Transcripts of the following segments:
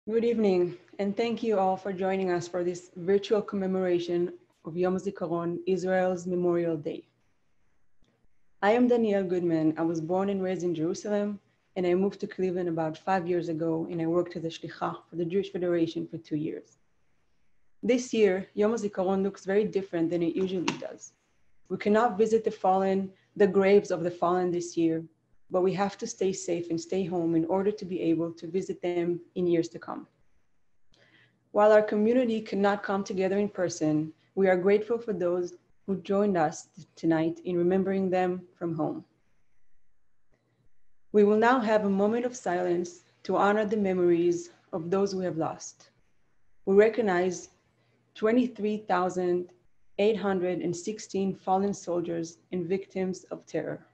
Good evening, and thank you all for joining us for this virtual commemoration of Yom Hazikaron, Israel's Memorial Day. I am Danielle Goodman. I was born and raised in Jerusalem, and I moved to Cleveland about 5 years ago, and I worked as a shlicha for the Jewish Federation for 2 years. This year, Yom Hazikaron looks very different than it usually does. We cannot visit the graves of the fallen this year, but we have to stay safe and stay home in order to be able to visit them in years to come. While our community could not come together in person, we are grateful for those who joined us tonight in remembering them from home. We will now have a moment of silence to honor the memories of those we have lost. We recognize 23,816 fallen soldiers and victims of terror.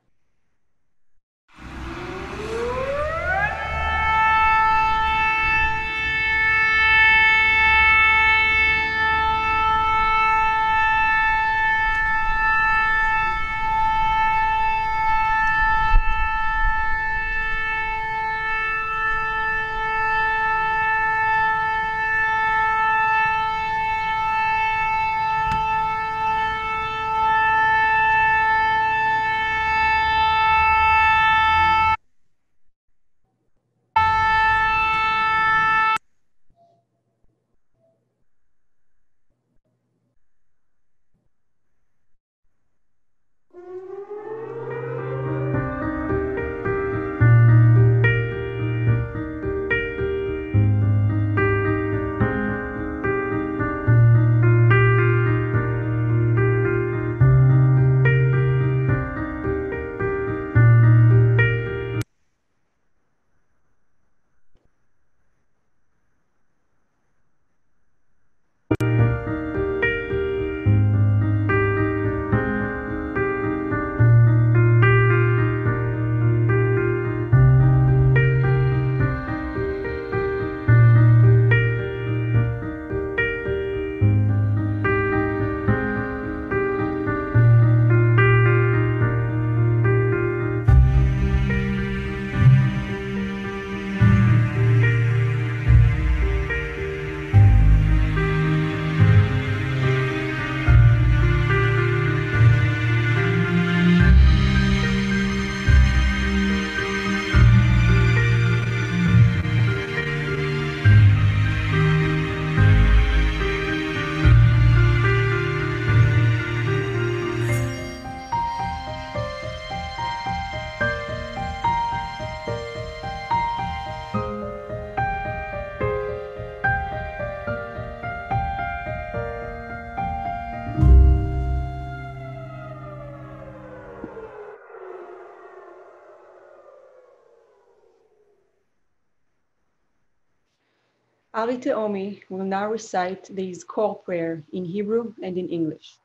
Ari Teomi will now recite the Yizkor prayer in Hebrew and in English.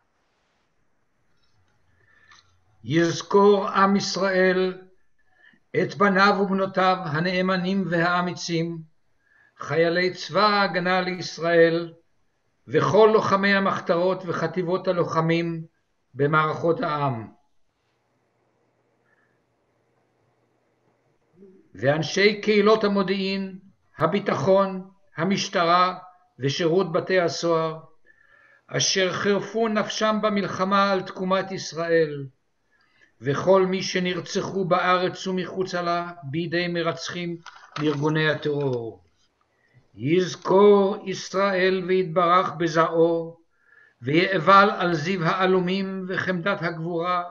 יזכור עם ישראל את בניו ובנותיו הנאמנים והאמיצים, חיילי צבא ההגנה לישראל וכל לוחמי המחתרות וחטיבות הלוחמים במערכות העם. ואנשי קהילות המודיעין, הביטחון, המשטרה ושירות בתי הסוהר, אשר חירפו נפשם במלחמה על תקומת ישראל, וכל מי שנרצחו בארץ ומחוצה לה בידי מרצחים מארגוני הטרור. יזכור ישראל ויתברך בזעו, ויאבל על זיו העלומים וחמדת הגבורה,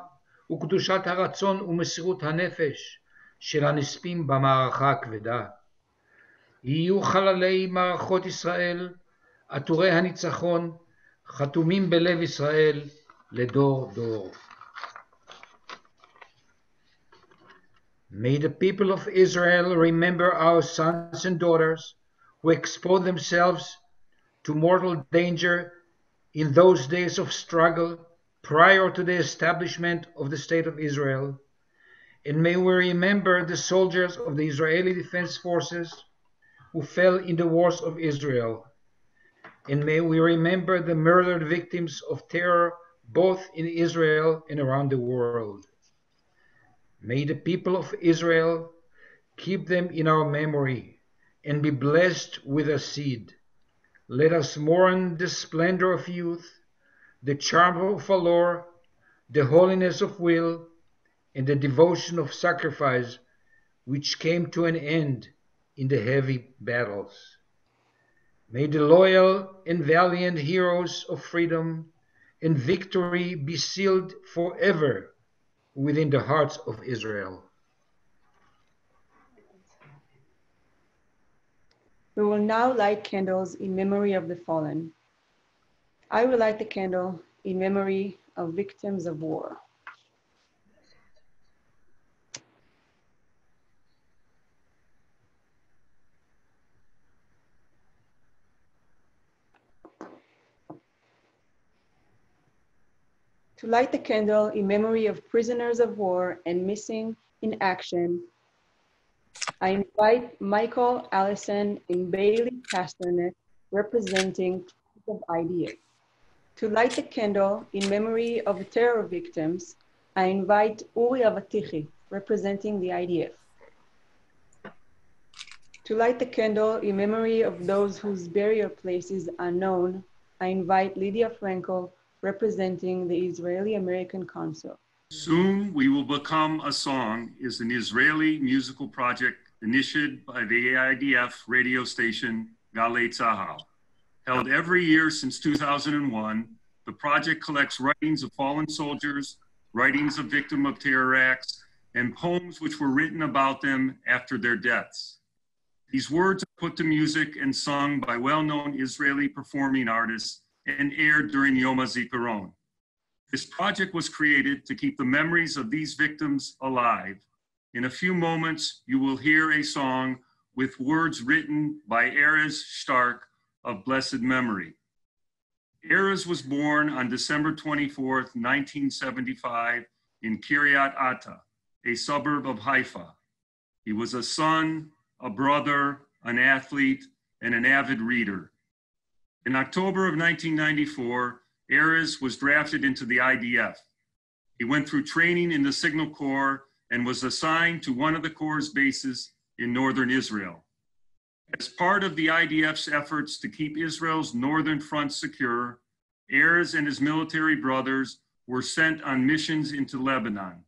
וקדושת הרצון ומסירות הנפש של הנספים במערכה הכבדה. יהיו חללי מערכות ישראל, עטורי הניצחון, חתומים בלב ישראל לדור דור. May the people of Israel remember our sons and daughters who exposed themselves to mortal danger in those days of struggle prior to the establishment of the State of Israel. And may we remember the soldiers of the Israeli Defense Forces who fell in the wars of Israel. And may we remember the murdered victims of terror both in Israel and around the world. May the people of Israel keep them in our memory and be blessed with a seed. Let us mourn the splendor of youth, the charm of valor, the holiness of will, and the devotion of sacrifice, which came to an end in the heavy battles. May the loyal and valiant heroes of freedom and victory be sealed forever within the hearts of Israel. We will now light candles in memory of the fallen. I will light the candle in memory of victims of war. To light the candle in memory of prisoners of war and missing in action, I invite Michael Allison and Bailey Pasternak, representing of IDF. To light the candle in memory of terror victims, I invite Uri Avatichi, representing the IDF. To light the candle in memory of those whose burial places are known, I invite Lydia Frankel, representing the Israeli-American Council. Soon We Will Become a Song is an Israeli musical project initiated by the IDF radio station Galei Tzahal. Held every year since 2001, the project collects writings of fallen soldiers, writings of victims of terror acts, and poems which were written about them after their deaths. These words are put to music and sung by well-known Israeli performing artists and aired during Yom Hazikaron. This project was created to keep the memories of these victims alive. In a few moments, you will hear a song with words written by Erez Stark of blessed memory. Erez was born on December 24th, 1975 in Kiryat Ata, a suburb of Haifa. He was a son, a brother, an athlete, and an avid reader. In October of 1994, Erez was drafted into the IDF. He went through training in the Signal Corps and was assigned to one of the Corps' bases in northern Israel. As part of the IDF's efforts to keep Israel's northern front secure, Erez and his military brothers were sent on missions into Lebanon.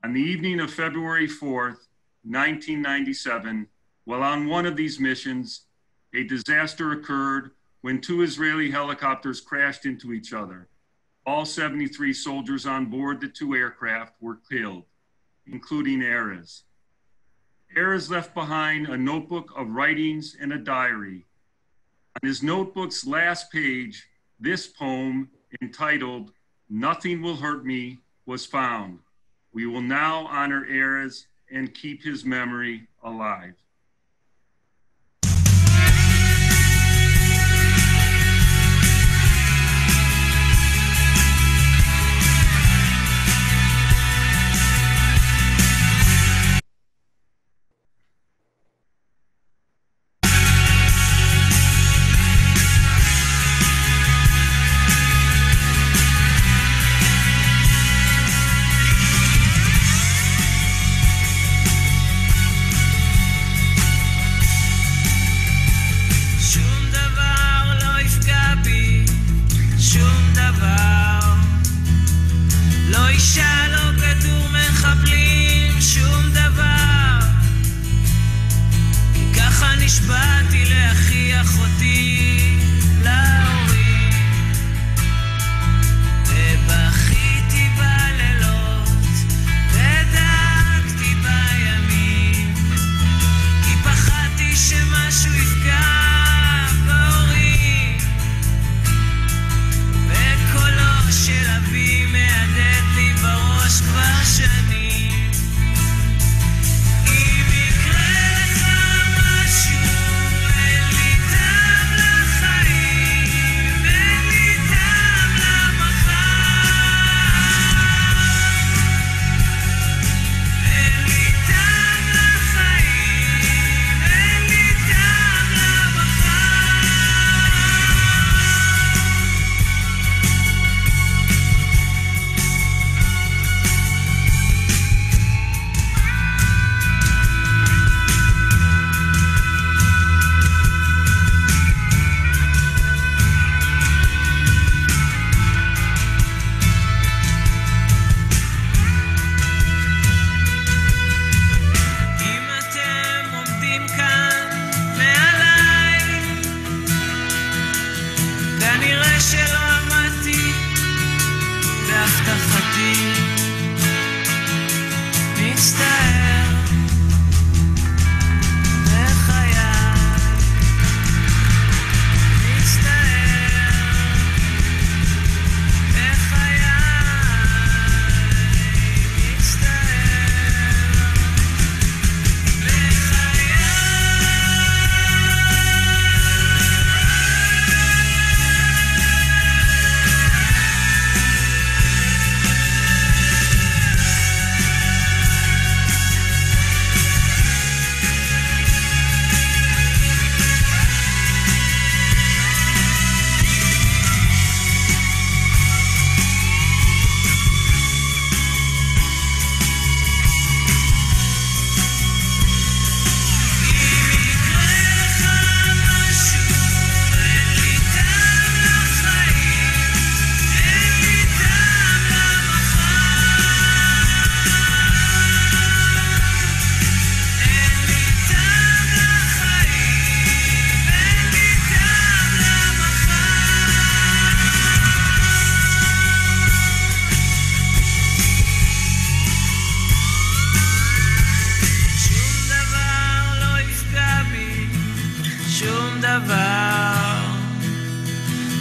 On the evening of February 4th, 1997, while on one of these missions, a disaster occurred when two Israeli helicopters crashed into each other. All 73 soldiers on board the two aircraft were killed, including Erez. Erez left behind a notebook of writings and a diary. On his notebook's last page, this poem, entitled "Nothing Will Hurt Me," was found. We will now honor Erez and keep his memory alive.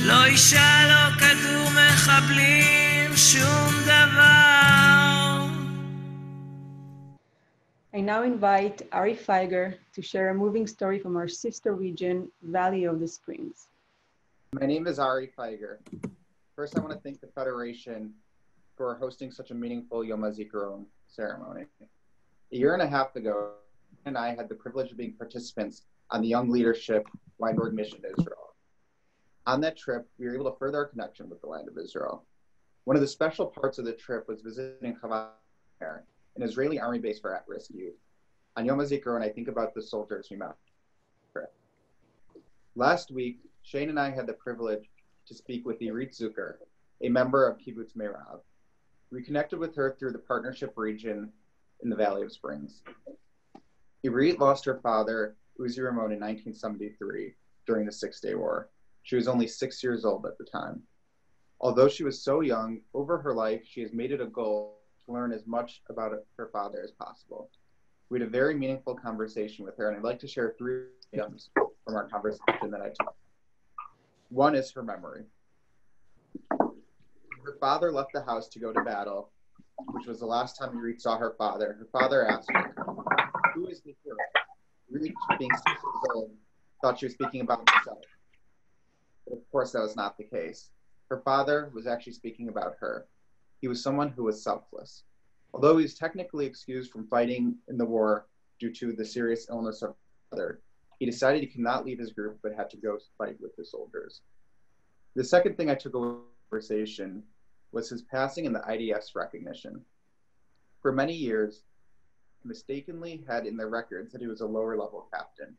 לא אישה, לא כדור מחבלים, שום דבר. I now invite Ari Feiger to share a moving story from our sister region, Valley of the Springs. My name is Ari Feiger. First, I want to thank the Federation for hosting such a meaningful Yom Hazikaron ceremony. A year and a half ago, and I had the privilege of being participants on the Young Leadership Weinberg Mission to Israel. On that trip, we were able to further our connection with the land of Israel. One of the special parts of the trip was visiting Chavat, an Israeli army base for at-risk youth. On Yom HaZikaron, I think about the soldiers we met. Last week, Shane and I had the privilege to speak with Irit Zucker, a member of Kibbutz Meirav. We connected with her through the partnership region in the Valley of Springs. Irit lost her father, Uzi Ramon, in 1973 during the Six-Day War. She was only 6 years old at the time. Although she was so young, over her life, she has made it a goal to learn as much about her father as possible. We had a very meaningful conversation with her, and I'd like to share 3 items from our conversation that I took. One is her memory. Her father left the house to go to battle, which was the last time Irit saw her father. Her father asked her, "Who is the hero?" Irit, being 6 years old, thought she was speaking about herself. But of course, that was not the case. Her father was actually speaking about her. He was someone who was selfless. Although he was technically excused from fighting in the war due to the serious illness of his father, he decided he could not leave his group but had to go fight with the soldiers. The second thing I took away from the conversation was his passing in the IDF's recognition. For many years, he mistakenly had in their records that he was a lower level captain.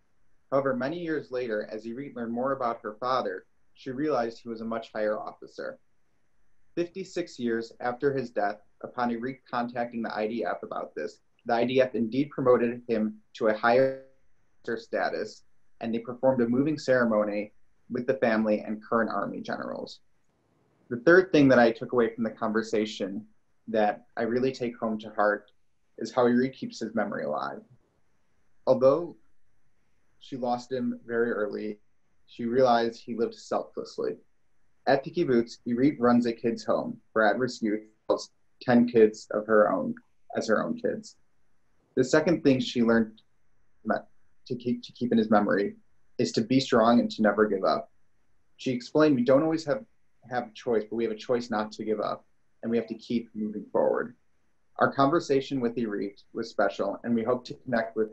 However, many years later, as Irit learned more about her father, she realized he was a much higher officer. 56 years after his death, upon Irit contacting the IDF about this, the IDF indeed promoted him to a higher status, and they performed a moving ceremony with the family and current army generals. The third thing that I took away from the conversation that I really take home to heart is how Irit keeps his memory alive. Although she lost him very early, she realized he lived selflessly. At the kibbutz, Irit runs a kids' home for at-risk youth, 10 kids of her own as her own kids. The second thing she learned to keep in his memory is to be strong and to never give up. She explained we don't always have a choice, but we have a choice not to give up, and we have to keep moving forward. Our conversation with Irit was special, and we hope to connect with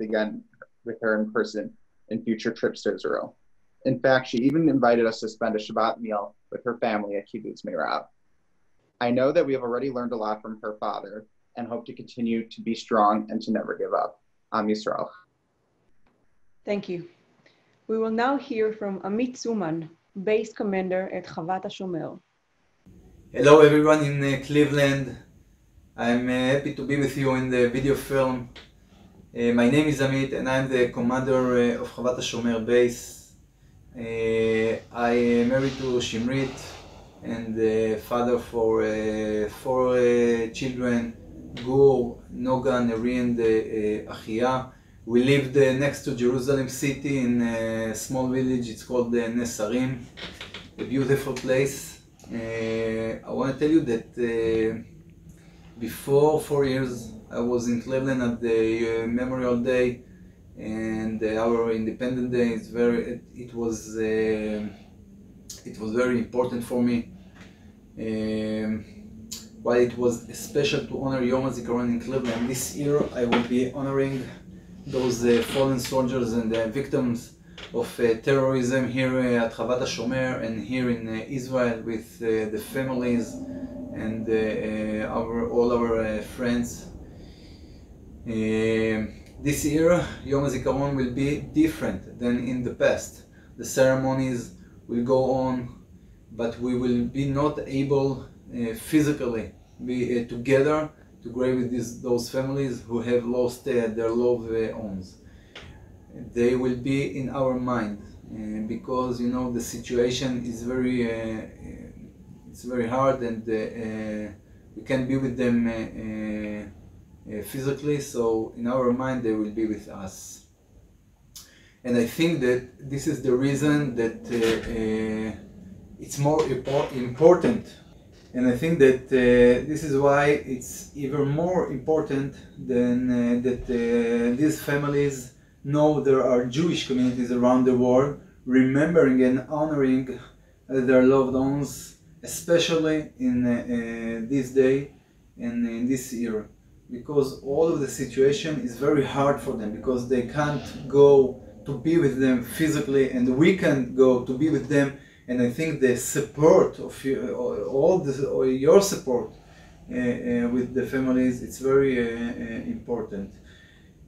her in person in future trips to Israel. In fact, she even invited us to spend a Shabbat meal with her family at Kibbutz Meirav. I know that we have already learned a lot from her father and hope to continue to be strong and to never give up. Am Yisrael. Thank you. We will now hear from Amit Zuman, base commander at Chavat HaShomer. Hello everyone in Cleveland. I'm happy to be with you in the video film. My name is Amit and I'm the commander of Chavat HaShomer base. I am married to Shimrit and father for 4 children, Gur, Noga, Neri, and Achia. We lived next to Jerusalem city in a small village. It's called Nesarim, a beautiful place. I want to tell you that before 4 years I was in Cleveland at the Memorial Day, and our Independence Day is it was very important for me. While it was special to honor Yom Hazikaron in Cleveland, this year I will be honoring those fallen soldiers and victims of terrorism here at Chavat HaShomer and here in Israel with the families and all our friends. This year, Yom Hazikaron will be different than in the past. The ceremonies will go on, but we will be not able physically be together to grieve with those families who have lost their loved ones. They will be in our mind because the situation is very hard, and we can't be with them physically, so in our mind they will be with us. And I think that this is the reason that it's more important, and I think that this is why it's even more important than that these families know there are Jewish communities around the world remembering and honoring their loved ones, especially in this day and in this year, because all of the situation is very hard for them, because they can't go to be with them physically and we can't go to be with them. And I think the support of your support with the families, it's very important.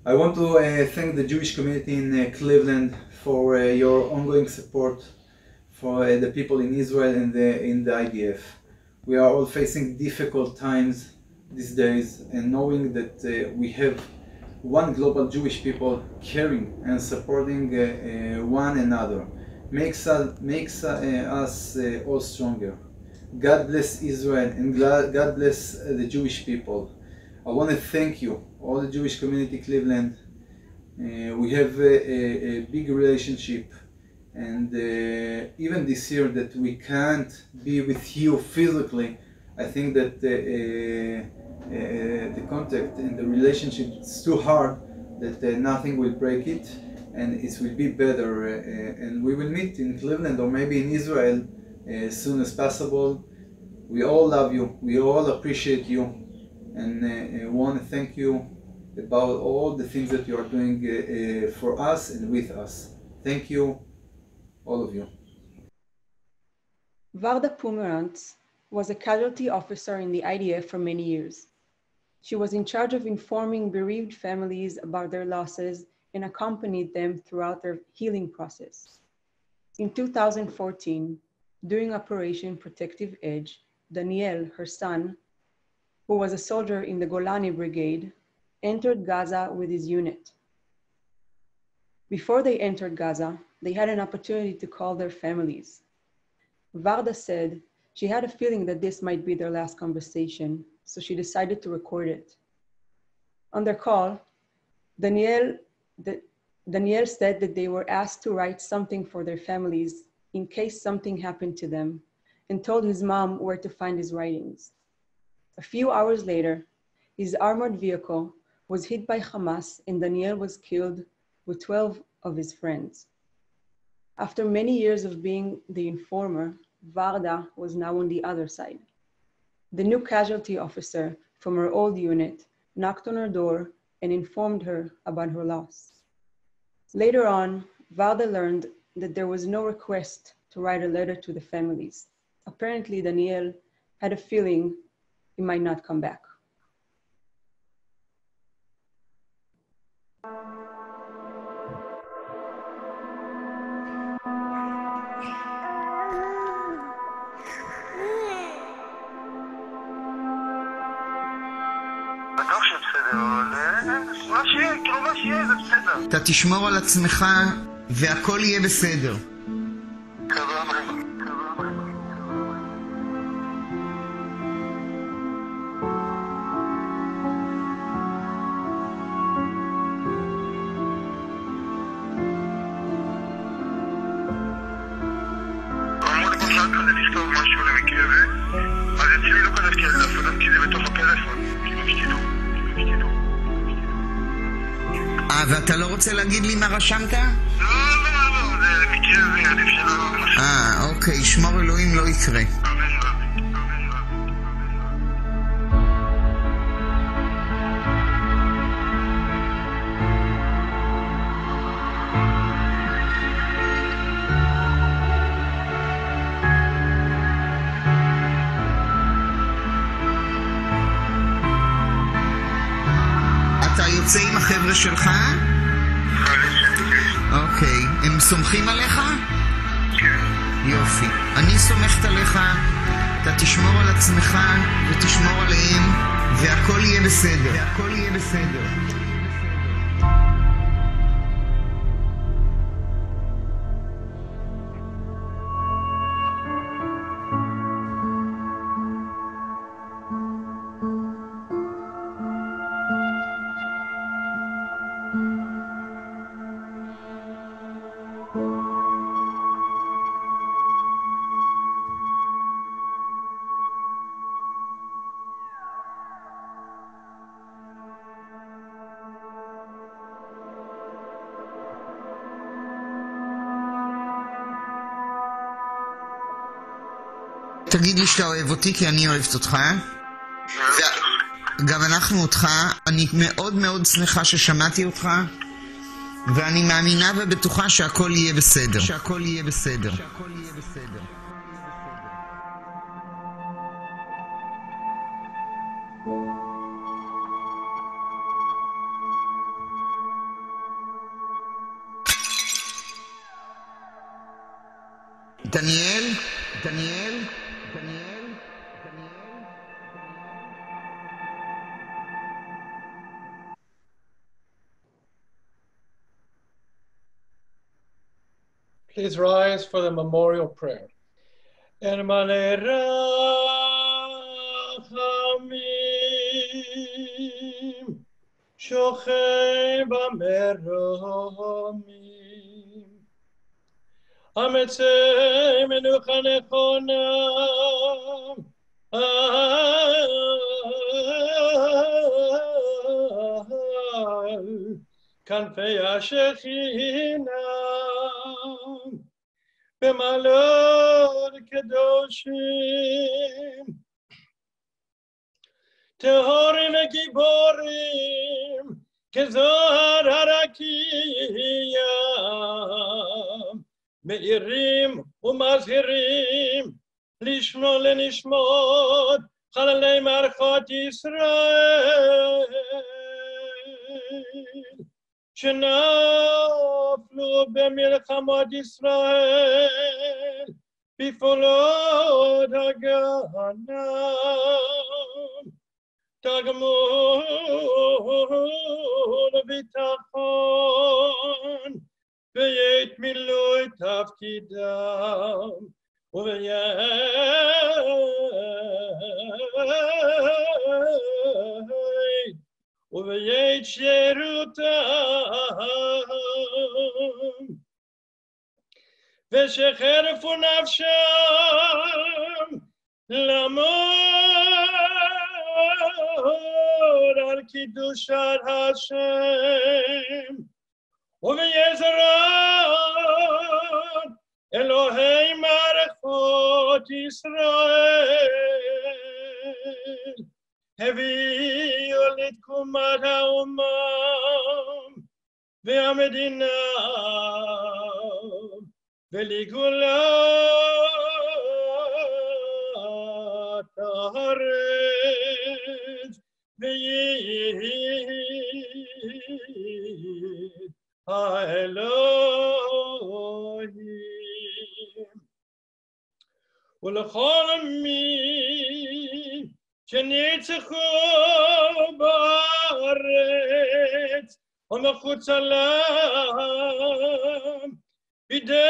I want to thank the Jewish community in Cleveland for your ongoing support for the people in Israel and in the IDF. We are all facing difficult times these days, and knowing that we have one global Jewish people caring and supporting one another makes us all stronger. God bless Israel, and God bless the Jewish people. I want to thank you, all the Jewish community Cleveland. We have a big relationship, and even this year that we can't be with you physically, I think that the contact and the relationship is too hard that nothing will break it, and it will be better, and we will meet in Cleveland or maybe in Israel as soon as possible. We all love you, we all appreciate you, and want to thank you about all the things that you are doing for us and with us. Thank you, all of you. Varda Pomerantz was a casualty officer in the IDF for many years. She was in charge of informing bereaved families about their losses and accompanied them throughout their healing process. In 2014, during Operation Protective Edge, Daniel, her son, who was a soldier in the Golani Brigade, entered Gaza with his unit. Before they entered Gaza, they had an opportunity to call their families. Varda said she had a feeling that this might be their last conversation, so she decided to record it. On their call, Daniel said that they were asked to write something for their families in case something happened to them, and told his mom where to find his writings. A few hours later, his armored vehicle was hit by Hamas, and Daniel was killed with 12 of his friends. After many years of being the informer, Varda was now on the other side. The new casualty officer from her old unit knocked on her door and informed her about her loss. Later on, Varda learned that there was no request to write a letter to the families. Apparently, Daniel had a feeling he might not come back. אתה תשמור על עצמך והכל יהיה בסדר. התחלתי לכתוב משהו למקרה אז אצלי לא כתבתי על דף, כתבתי זה בתוך הפלאפון, כאילו שתדעו. ואתה לא רוצה להגיד לי מה רשמת? לא, זה מקרה ועדיף שלא... אוקיי, שמור אלוהים לא יקרה. יוצא עם החבר'ה שלך? אוקיי. הם סומכים עליך? כן. יופי. אני סומכת עליך, אתה תשמור על עצמך ותשמור עליהם, והכל יהיה בסדר. והכל יהיה בסדר. תגיד לי שאתה אוהב אותי, כי אני אוהבת אותך. גם אנחנו אותך. אני מאוד מאוד שמחה ששמעתי אותך, ואני מאמינה ובטוחה שהכל יהיה בסדר. שהכל יהיה בסדר. שהכל יהיה בסדר. דניאל? דניאל? Please rise for the memorial prayer. En rachamim, shochem b'meromim, ametzei menucha nechonam, kanfei hashechina, במעלות קדושים, טהורים וגיבורים, כזוהר הרקיע, מאירים ומזהירים, לשמור לנשמות חללי מערכות ישראל, שנפלו במלחמות ישראל, בפעולות הגנה, תגמול וביטחון, ועת מילוי תפקידם, ובעת שירותם, ושחרפו נפשם לעמוד על קידושת השם, ובעזרת אלוהי מערכות ישראל, הביאו לתקומת האומם והמדינה ולגאולת הארץ, ויהי האלוהים ולכל מי שנרצחו בארץ ומחוצה לה בידי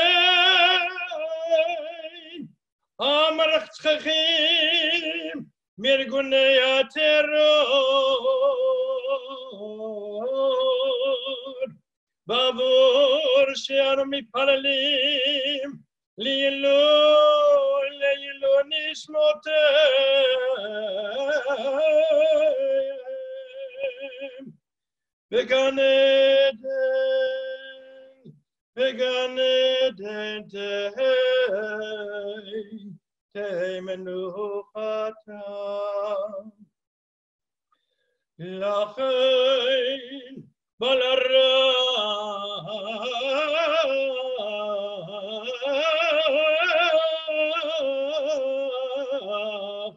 המרצחים מארגוני הטרור, בעבור שאנו מתפללים לעילוי נשמותיהם בגן עדן, בגן עדן תהי מנוחתם. לכן בא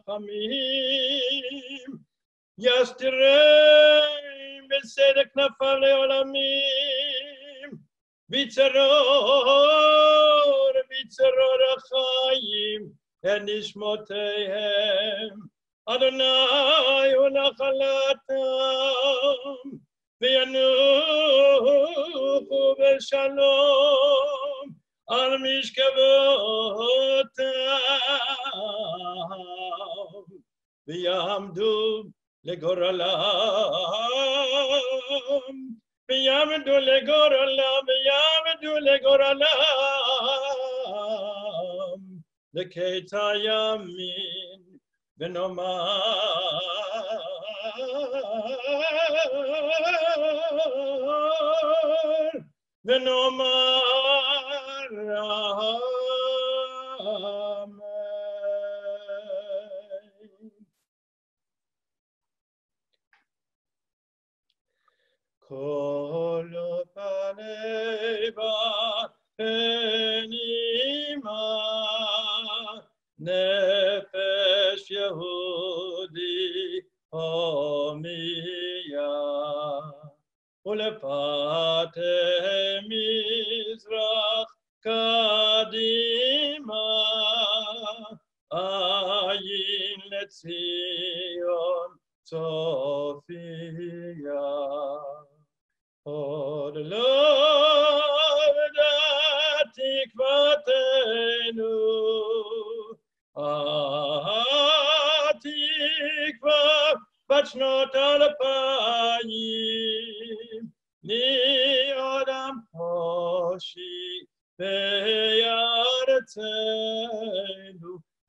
לרחמים יסתירם בסדק כנפיו לעולמים בצרור החיים את נשמותיהם אדוני הוא נחלתם וינוחו בשלום על משכבותם ויעמדו לגורלם ויעמדו לגורלם לקץ הימין ונאמר אמן. כל פני פנימה נפש יהודי הומיה ולפתי מזרח קדימה עין לציון צופיה עוד לא אבדה תקוותנו התקווה בת שנות 2000 לי אדם חושי בארצנו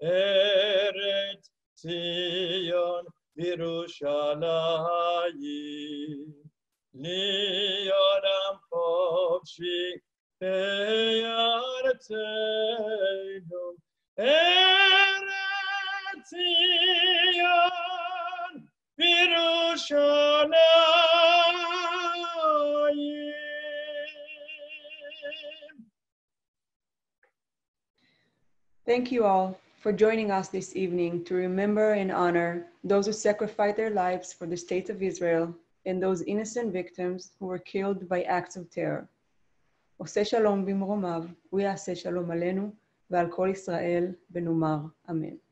ארץ ציון בירושלים לי אדם חופשי בארצנו ארץ ציון בירושלים. Thank you all for joining us this evening to remember and honor those who sacrificed their lives for the state of Israel and those innocent victims who were killed by acts of terror. עושה שלום במרומיו, הוא יעשה שלום עלינו ועל כל ישראל ונאמר אמן.